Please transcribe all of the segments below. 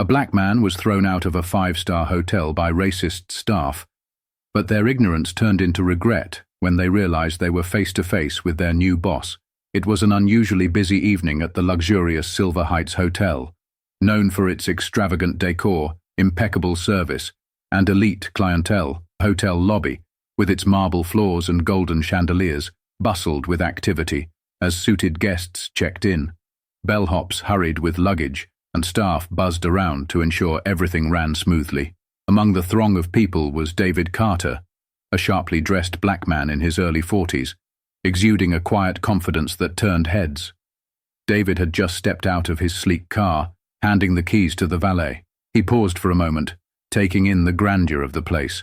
A black man was thrown out of a five-star hotel by racist staff, but their ignorance turned into regret when they realized they were face-to-face with their new boss. It was an unusually busy evening at the luxurious Silver Heights Hotel, known for its extravagant decor, impeccable service, and elite clientele. Hotel lobby, with its marble floors and golden chandeliers, bustled with activity as suited guests checked in. Bellhops hurried with luggage, and staff buzzed around to ensure everything ran smoothly. Among the throng of people was David Carter, a sharply dressed black man in his early 40s, exuding a quiet confidence that turned heads. David had just stepped out of his sleek car, handing the keys to the valet. He paused for a moment, taking in the grandeur of the place.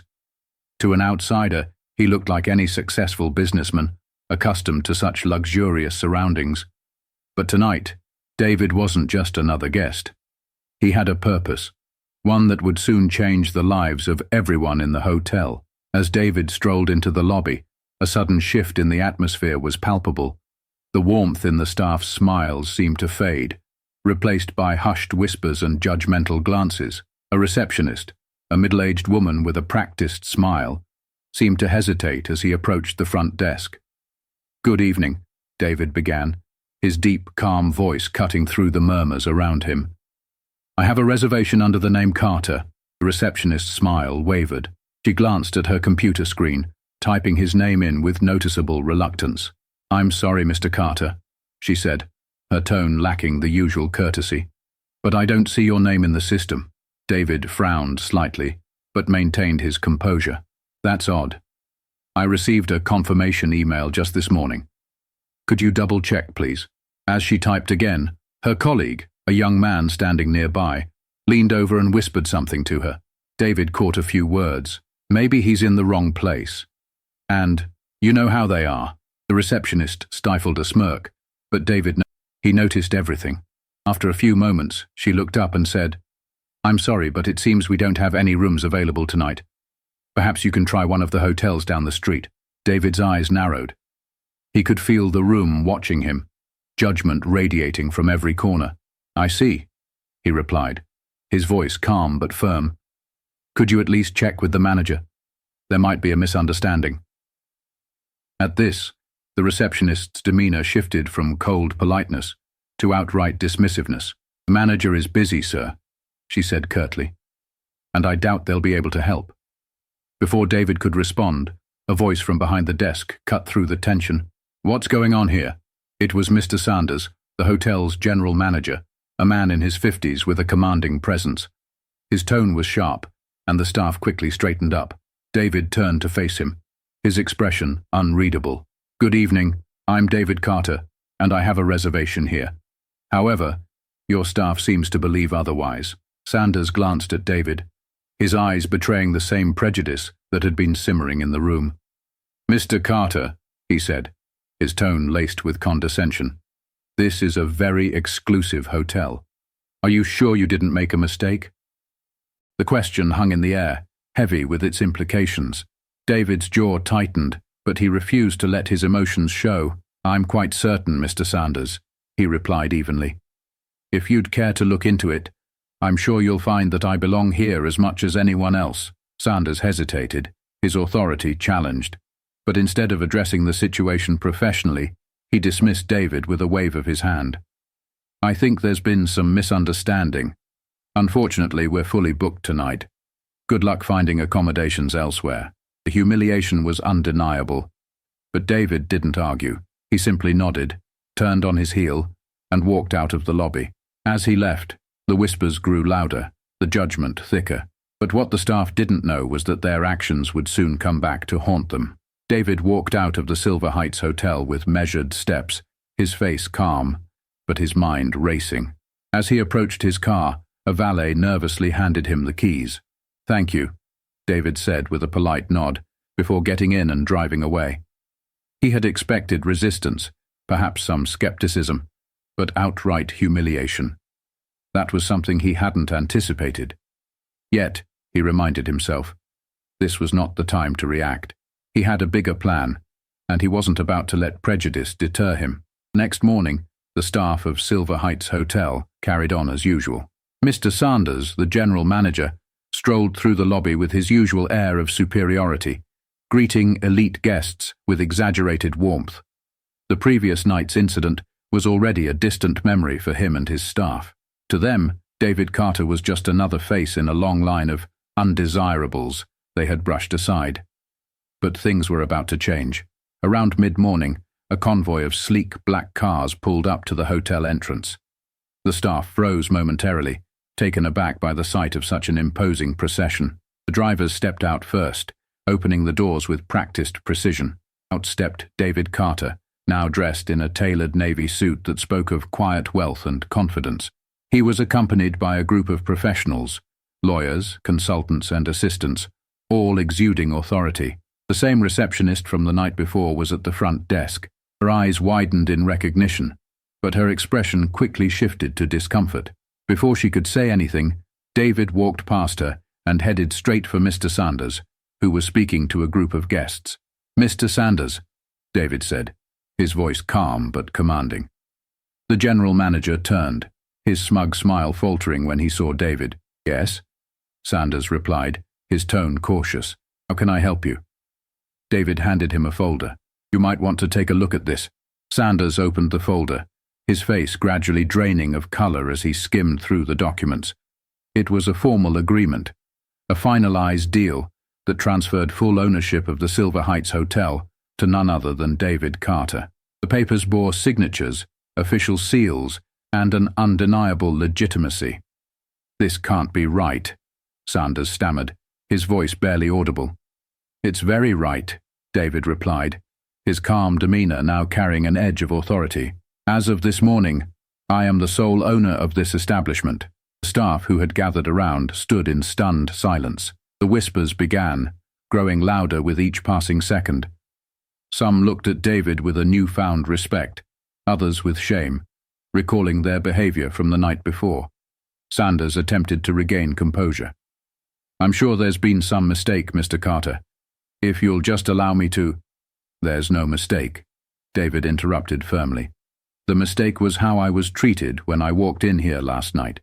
To an outsider, he looked like any successful businessman, accustomed to such luxurious surroundings. But tonight, David wasn't just another guest. He had a purpose, one that would soon change the lives of everyone in the hotel. As David strolled into the lobby, a sudden shift in the atmosphere was palpable. The warmth in the staff's smiles seemed to fade, replaced by hushed whispers and judgmental glances. A receptionist, a middle-aged woman with a practiced smile, seemed to hesitate as he approached the front desk. "Good evening," David began, his deep, calm voice cutting through the murmurs around him. "I have a reservation under the name Carter." The receptionist's smile wavered. She glanced at her computer screen, typing his name in with noticeable reluctance. "I'm sorry, Mr. Carter," she said, her tone lacking the usual courtesy, "but I don't see your name in the system." David frowned slightly, but maintained his composure. "That's odd. I received a confirmation email just this morning. Could you double-check, please?" As she typed again, her colleague, a young man standing nearby, leaned over and whispered something to her. David caught a few words. "Maybe he's in the wrong place." And, "You know how they are." The receptionist stifled a smirk, but he noticed everything. After a few moments, she looked up and said, "I'm sorry, but it seems we don't have any rooms available tonight. Perhaps you can try one of the hotels down the street." David's eyes narrowed. He could feel the room watching him, judgment radiating from every corner. "I see," he replied, his voice calm but firm. "Could you at least check with the manager? There might be a misunderstanding." At this, the receptionist's demeanor shifted from cold politeness to outright dismissiveness. "The manager is busy, sir," she said curtly, "and I doubt they'll be able to help." Before David could respond, a voice from behind the desk cut through the tension. "What's going on here?" It was Mr. Sanders, the hotel's general manager, a man in his 50s with a commanding presence. His tone was sharp, and the staff quickly straightened up. David turned to face him, his expression unreadable. "Good evening, I'm David Carter, and I have a reservation here. However, your staff seems to believe otherwise." Sanders glanced at David, his eyes betraying the same prejudice that had been simmering in the room. "Mr. Carter," he said, his tone laced with condescension, "this is a very exclusive hotel. Are you sure you didn't make a mistake?" The question hung in the air, heavy with its implications. David's jaw tightened, but he refused to let his emotions show. "I'm quite certain, Mr. Sanders," he replied evenly. "If you'd care to look into it, I'm sure you'll find that I belong here as much as anyone else." Sanders hesitated, his authority challenged, but instead of addressing the situation professionally, he dismissed David with a wave of his hand. "I think there's been some misunderstanding. Unfortunately, we're fully booked tonight. Good luck finding accommodations elsewhere." The humiliation was undeniable, but David didn't argue. He simply nodded, turned on his heel, and walked out of the lobby. As he left, the whispers grew louder, the judgment thicker. But what the staff didn't know was that their actions would soon come back to haunt them. David walked out of the Silver Heights Hotel with measured steps, his face calm, but his mind racing. As he approached his car, a valet nervously handed him the keys. "Thank you," David said with a polite nod, before getting in and driving away. He had expected resistance, perhaps some skepticism, but outright humiliation. That was something he hadn't anticipated. Yet, he reminded himself, this was not the time to react. He had a bigger plan, and he wasn't about to let prejudice deter him. Next morning, the staff of Silver Heights Hotel carried on as usual. Mr. Sanders, the general manager, strolled through the lobby with his usual air of superiority, greeting elite guests with exaggerated warmth. The previous night's incident was already a distant memory for him and his staff. To them, David Carter was just another face in a long line of undesirables they had brushed aside. But things were about to change. Around mid-morning, a convoy of sleek black cars pulled up to the hotel entrance. The staff froze momentarily, taken aback by the sight of such an imposing procession. The drivers stepped out first, opening the doors with practiced precision. Out stepped David Carter, now dressed in a tailored navy suit that spoke of quiet wealth and confidence. He was accompanied by a group of professionals, lawyers, consultants, and assistants, all exuding authority. The same receptionist from the night before was at the front desk. Her eyes widened in recognition, but her expression quickly shifted to discomfort. Before she could say anything, David walked past her and headed straight for Mr. Sanders, who was speaking to a group of guests. "Mr. Sanders," David said, his voice calm but commanding. The general manager turned, his smug smile faltering when he saw David. "Yes?" Sanders replied, his tone cautious. "How can I help you?" David handed him a folder. "You might want to take a look at this." Sanders opened the folder, his face gradually draining of color as he skimmed through the documents. It was a formal agreement, a finalized deal that transferred full ownership of the Silver Heights Hotel to none other than David Carter. The papers bore signatures, official seals, and an undeniable legitimacy. "This can't be right," Sanders stammered, his voice barely audible. "It's very right," David replied, his calm demeanor now carrying an edge of authority. "As of this morning, I am the sole owner of this establishment." The staff who had gathered around stood in stunned silence. The whispers began, growing louder with each passing second. Some looked at David with a newfound respect, others with shame, recalling their behavior from the night before. Sanders attempted to regain composure. "I'm sure there's been some mistake, Mr. Carter. If you'll just allow me to—" "There's no mistake," David interrupted firmly. "The mistake was how I was treated when I walked in here last night.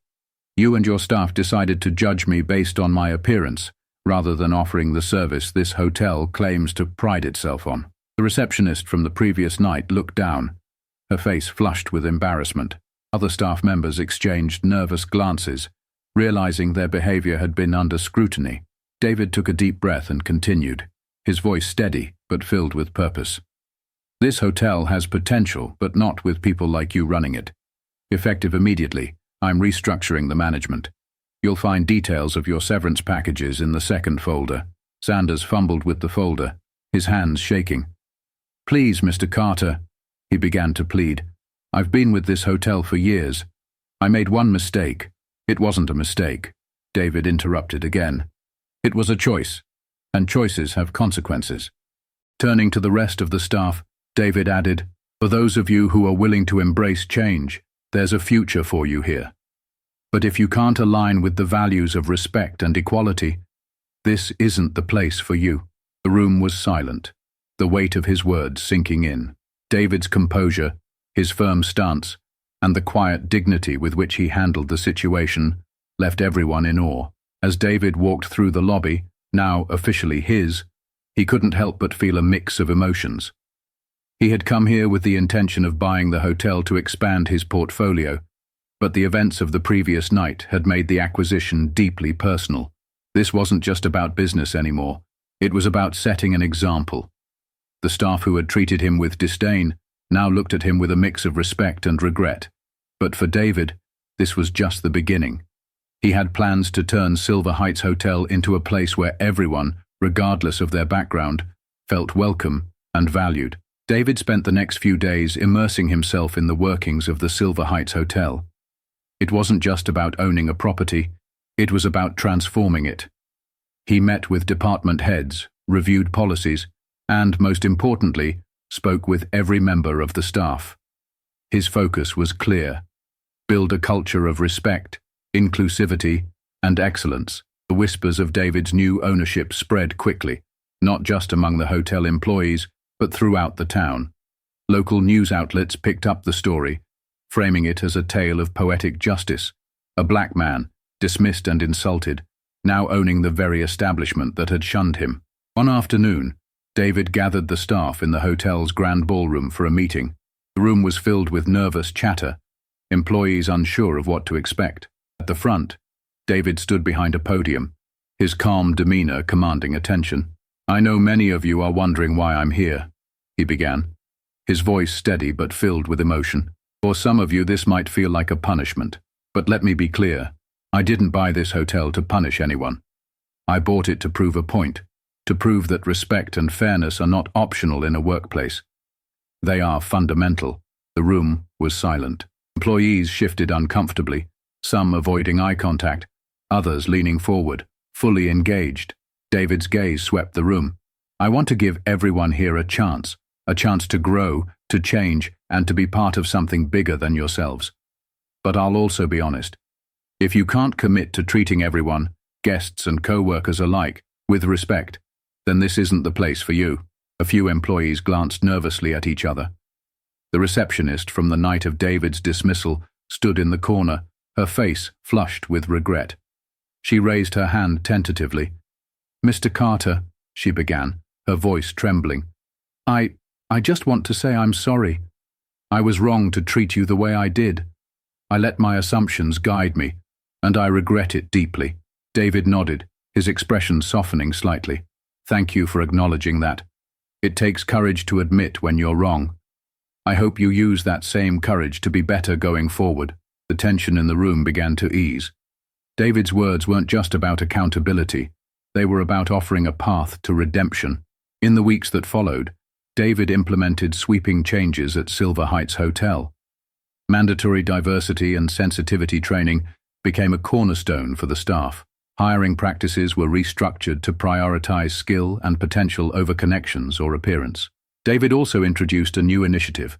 You and your staff decided to judge me based on my appearance, rather than offering the service this hotel claims to pride itself on." The receptionist from the previous night looked down, her face flushed with embarrassment. Other staff members exchanged nervous glances, realizing their behavior had been under scrutiny. David took a deep breath and continued, his voice steady but filled with purpose. "This hotel has potential, but not with people like you running it. Effective immediately, I'm restructuring the management. You'll find details of your severance packages in the second folder." Sanders fumbled with the folder, his hands shaking. "Please, Mr. Carter," he began to plead. "I've been with this hotel for years. I made one mistake." "It wasn't a mistake," David interrupted again. "It was a choice, and choices have consequences." Turning to the rest of the staff, David added, "For those of you who are willing to embrace change, there's a future for you here. But if you can't align with the values of respect and equality, this isn't the place for you." The room was silent, the weight of his words sinking in. David's composure, his firm stance, and the quiet dignity with which he handled the situation left everyone in awe. As David walked through the lobby, now officially his, he couldn't help but feel a mix of emotions. He had come here with the intention of buying the hotel to expand his portfolio, but the events of the previous night had made the acquisition deeply personal. This wasn't just about business anymore, it was about setting an example. The staff who had treated him with disdain now looked at him with a mix of respect and regret. But for David, this was just the beginning. He had plans to turn Silver Heights Hotel into a place where everyone, regardless of their background, felt welcome and valued. David spent the next few days immersing himself in the workings of the Silver Heights Hotel. It wasn't just about owning a property, it was about transforming it. He met with department heads, reviewed policies, and, most importantly, spoke with every member of the staff. His focus was clear: build a culture of respect, inclusivity, and excellence. The whispers of David's new ownership spread quickly, not just among the hotel employees, but throughout the town. Local news outlets picked up the story, framing it as a tale of poetic justice, A black man, dismissed and insulted, now owning the very establishment that had shunned him. One afternoon, David gathered the staff in the hotel's grand ballroom for a meeting. The room was filled with nervous chatter, employees unsure of what to expect. At the front, David stood behind a podium, his calm demeanor commanding attention. "I know many of you are wondering why I'm here," he began, his voice steady but filled with emotion. "For some of you this might feel like a punishment, but let me be clear. I didn't buy this hotel to punish anyone. I bought it to prove a point, to prove that respect and fairness are not optional in a workplace. They are fundamental." The room was silent. Employees shifted uncomfortably, some avoiding eye contact, others leaning forward, fully engaged. David's gaze swept the room. "I want to give everyone here a chance to grow, to change, and to be part of something bigger than yourselves. But I'll also be honest. If you can't commit to treating everyone, guests and co-workers alike, with respect, then this isn't the place for you." A few employees glanced nervously at each other. The receptionist from the night of David's dismissal stood in the corner, her face flushed with regret. She raised her hand tentatively. "Mr. Carter," she began, her voice trembling. I just want to say I'm sorry. I was wrong to treat you the way I did. I let my assumptions guide me, and I regret it deeply." David nodded, his expression softening slightly. "Thank you for acknowledging that. It takes courage to admit when you're wrong. I hope you use that same courage to be better going forward." The tension in the room began to ease. David's words weren't just about accountability. They were about offering a path to redemption. In the weeks that followed, David implemented sweeping changes at Silver Heights Hotel. Mandatory diversity and sensitivity training became a cornerstone for the staff. Hiring practices were restructured to prioritize skill and potential over connections or appearance. David also introduced a new initiative,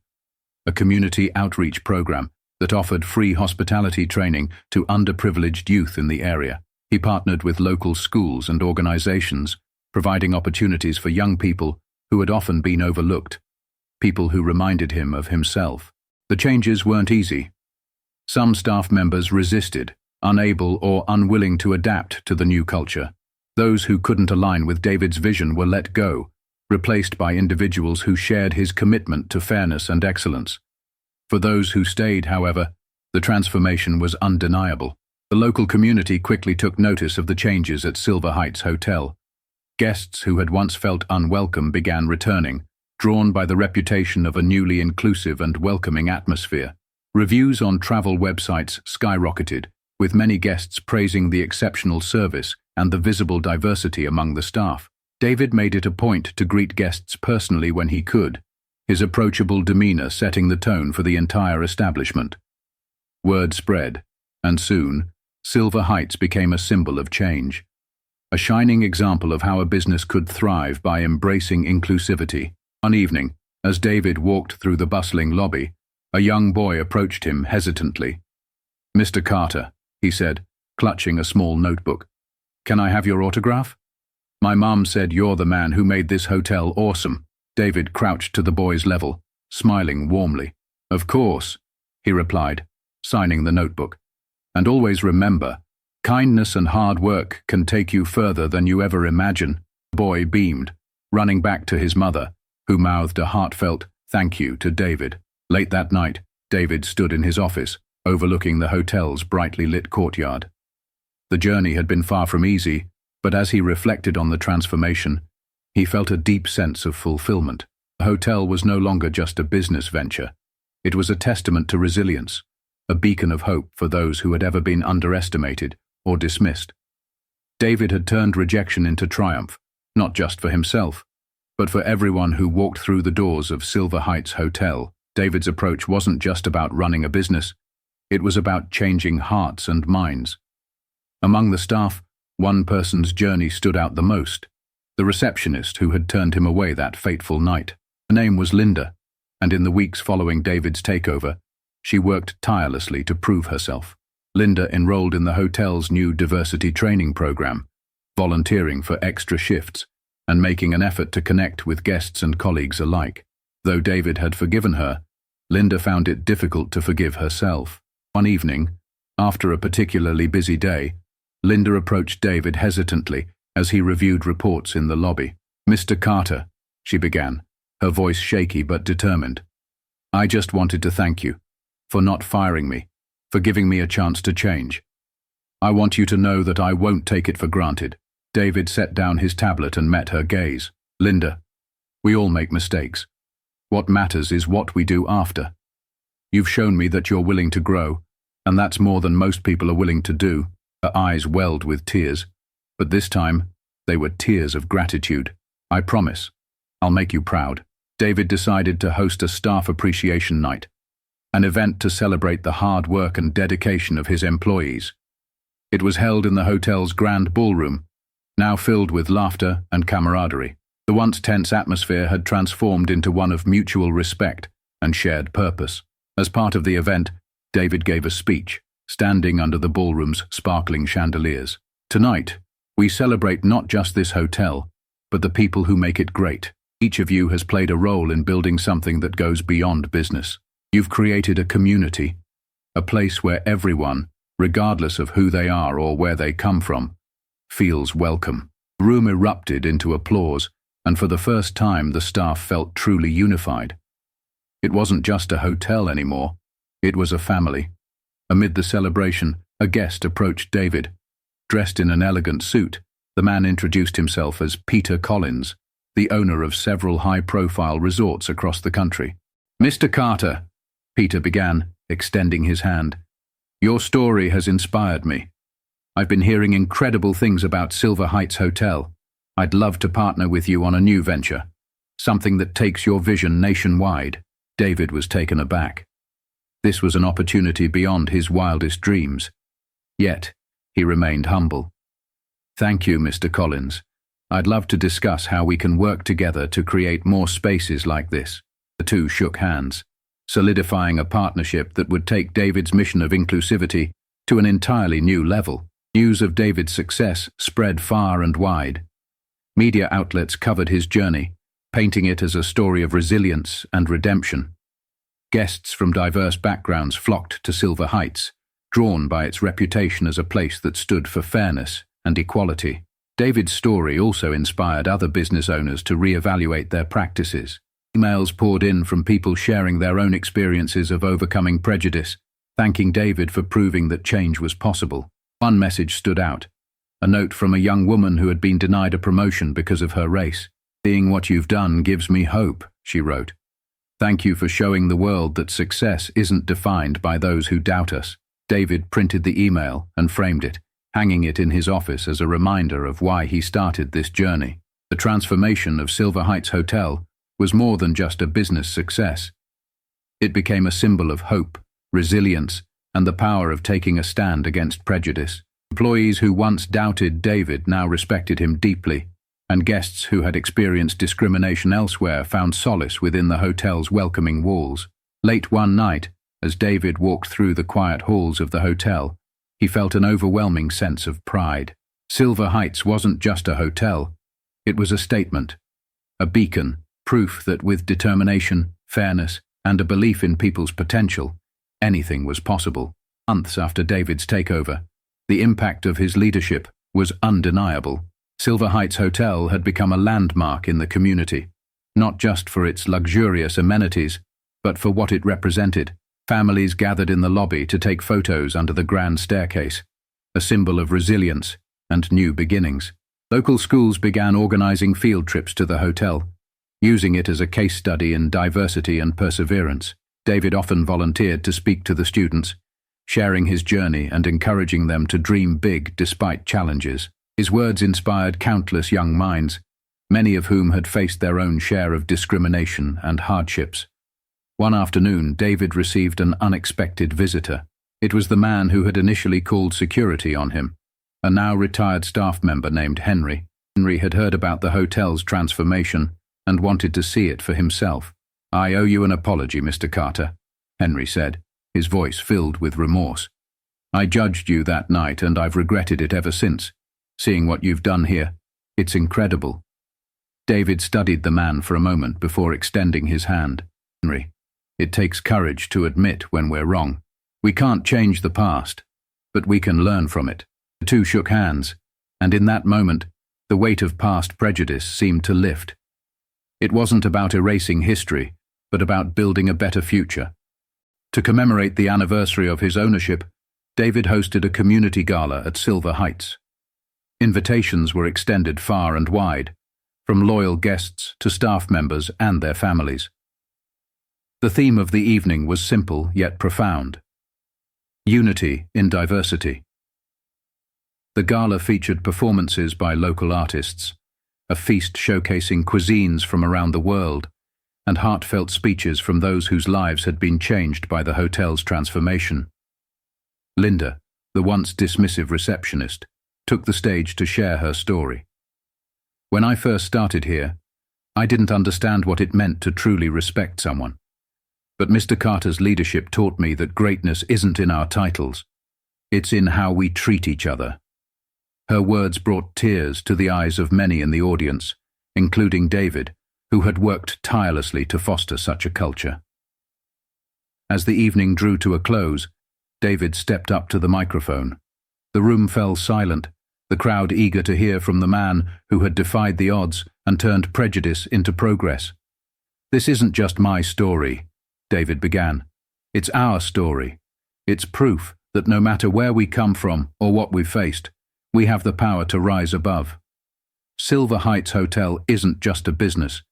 a community outreach program that offered free hospitality training to underprivileged youth in the area. He partnered with local schools and organizations, providing opportunities for young people who had often been overlooked, people who reminded him of himself. The changes weren't easy. Some staff members resisted, unable or unwilling to adapt to the new culture. Those who couldn't align with David's vision were let go, replaced by individuals who shared his commitment to fairness and excellence. For those who stayed, however, the transformation was undeniable. The local community quickly took notice of the changes at Silver Heights Hotel. Guests who had once felt unwelcome began returning, drawn by the reputation of a newly inclusive and welcoming atmosphere. Reviews on travel websites skyrocketed, with many guests praising the exceptional service and the visible diversity among the staff. David made it a point to greet guests personally when he could, his approachable demeanor setting the tone for the entire establishment. Word spread, and soon, Silver Heights became a symbol of change, a shining example of how a business could thrive by embracing inclusivity. One evening, as David walked through the bustling lobby, a young boy approached him hesitantly. "Mr. Carter," he said, clutching a small notebook. "Can I have your autograph? My mom said you're the man who made this hotel awesome." David crouched to the boy's level, smiling warmly. "Of course," he replied, signing the notebook. "And always remember, kindness and hard work can take you further than you ever imagine." The boy beamed, running back to his mother, who mouthed a heartfelt thank you to David. Late that night, David stood in his office, overlooking the hotel's brightly lit courtyard. The journey had been far from easy, but as he reflected on the transformation, he felt a deep sense of fulfillment. The hotel was no longer just a business venture. It was a testament to resilience, a beacon of hope for those who had ever been underestimated or dismissed. David had turned rejection into triumph, not just for himself, but for everyone who walked through the doors of Silver Heights Hotel. David's approach wasn't just about running a business, it was about changing hearts and minds. Among the staff, one person's journey stood out the most, the receptionist who had turned him away that fateful night. Her name was Linda, and in the weeks following David's takeover, she worked tirelessly to prove herself. Linda enrolled in the hotel's new diversity training program, volunteering for extra shifts and making an effort to connect with guests and colleagues alike. Though David had forgiven her, Linda found it difficult to forgive herself. One evening, After a particularly busy day, Linda approached David hesitantly as he reviewed reports in the lobby. "Mr. Carter," she began, her voice shaky but determined. "I just wanted to thank you for not firing me, for giving me a chance to change. I want you to know that I won't take it for granted." David set down his tablet and met her gaze. "Linda, we all make mistakes. What matters is what we do after. You've shown me that you're willing to grow, and that's more than most people are willing to do." Her eyes welled with tears, but this time they were tears of gratitude. "I promise, I'll make you proud." David decided to host a staff appreciation night, an event to celebrate the hard work and dedication of his employees. It was held in the hotel's grand ballroom, now filled with laughter and camaraderie. The once tense atmosphere had transformed into one of mutual respect and shared purpose. As part of the event, David gave a speech, standing under the ballroom's sparkling chandeliers. "Tonight, we celebrate not just this hotel, but the people who make it great. Each of you has played a role in building something that goes beyond business. You've created a community, a place where everyone, regardless of who they are or where they come from, feels welcome." The room erupted into applause, and for the first time the staff felt truly unified. It wasn't just a hotel anymore, it was a family. Amid the celebration, a guest approached David. Dressed in an elegant suit, the man introduced himself as Peter Collins, the owner of several high-profile resorts across the country. "Mr. Carter," Peter began, extending his hand, "your story has inspired me. I've been hearing incredible things about Silver Heights Hotel. I'd love to partner with you on a new venture, something that takes your vision nationwide." David was taken aback. This was an opportunity beyond his wildest dreams. Yet, he remained humble. "Thank you, Mr. Collins. I'd love to discuss how we can work together to create more spaces like this." The two shook hands, solidifying a partnership that would take David's mission of inclusivity to an entirely new level. News of David's success spread far and wide. Media outlets covered his journey, painting it as a story of resilience and redemption. Guests from diverse backgrounds flocked to Silver Heights, drawn by its reputation as a place that stood for fairness and equality. David's story also inspired other business owners to reevaluate their practices. Emails poured in from people sharing their own experiences of overcoming prejudice, thanking David for proving that change was possible. One message stood out, a note from a young woman who had been denied a promotion because of her race. "Seeing what you've done gives me hope," she wrote. "Thank you for showing the world that success isn't defined by those who doubt us." David printed the email and framed it, hanging it in his office as a reminder of why he started this journey. The transformation of Silver Heights Hotel was more than just a business success. It became a symbol of hope, resilience, and the power of taking a stand against prejudice. Employees who once doubted David now respected him deeply, and guests who had experienced discrimination elsewhere found solace within the hotel's welcoming walls. Late one night, as David walked through the quiet halls of the hotel, he felt an overwhelming sense of pride. Silver Heights wasn't just a hotel, it was a statement, a beacon, proof that with determination, fairness, and a belief in people's potential, anything was possible. Months after David's takeover, the impact of his leadership was undeniable. Silver Heights Hotel had become a landmark in the community, not just for its luxurious amenities, but for what it represented. Families gathered in the lobby to take photos under the grand staircase, a symbol of resilience and new beginnings. Local schools began organizing field trips to the hotel, using it as a case study in diversity and perseverance. David often volunteered to speak to the students, sharing his journey and encouraging them to dream big despite challenges. His words inspired countless young minds, many of whom had faced their own share of discrimination and hardships. One afternoon, David received an unexpected visitor. It was the man who had initially called security on him, a now retired staff member named Henry. Henry had heard about the hotel's transformation and wanted to see it for himself. "I owe you an apology, Mr. Carter," Henry said, his voice filled with remorse. "I judged you that night and I've regretted it ever since. Seeing what you've done here, it's incredible." David studied the man for a moment before extending his hand. "Henry, it takes courage to admit when we're wrong. We can't change the past, but we can learn from it." The two shook hands, and in that moment, the weight of past prejudice seemed to lift. It wasn't about erasing history, but about building a better future. To commemorate the anniversary of his ownership, David hosted a community gala at Silver Heights. Invitations were extended far and wide, from loyal guests to staff members and their families. The theme of the evening was simple yet profound: unity in diversity. The gala featured performances by local artists, a feast showcasing cuisines from around the world, and heartfelt speeches from those whose lives had been changed by the hotel's transformation. Linda, the once dismissive receptionist, took the stage to share her story. "When I first started here, I didn't understand what it meant to truly respect someone. But Mr. Carter's leadership taught me that greatness isn't in our titles. It's in how we treat each other." Her words brought tears to the eyes of many in the audience, including David, who had worked tirelessly to foster such a culture. As the evening drew to a close, David stepped up to the microphone. The room fell silent, the crowd eager to hear from the man who had defied the odds and turned prejudice into progress. "This isn't just my story," David began. "It's our story. It's proof that no matter where we come from or what we've faced, we have the power to rise above. Silver Heights Hotel isn't just a business.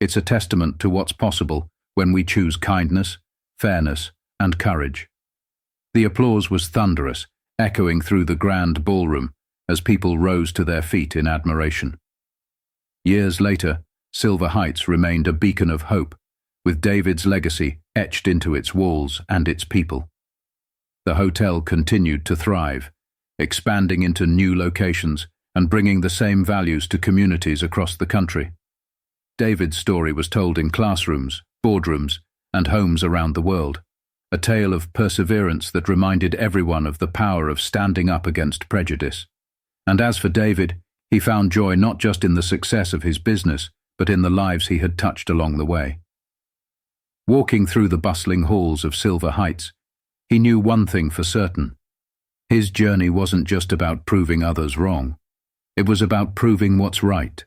It's a testament to what's possible when we choose kindness, fairness, and courage." The applause was thunderous, echoing through the grand ballroom as people rose to their feet in admiration. Years later, Silver Heights remained a beacon of hope, with David's legacy etched into its walls and its people. The hotel continued to thrive, expanding into new locations and bringing the same values to communities across the country. David's story was told in classrooms, boardrooms, and homes around the world, a tale of perseverance that reminded everyone of the power of standing up against prejudice. And as for David, he found joy not just in the success of his business, but in the lives he had touched along the way. Walking through the bustling halls of Silver Heights, he knew one thing for certain. His journey wasn't just about proving others wrong. It was about proving what's right.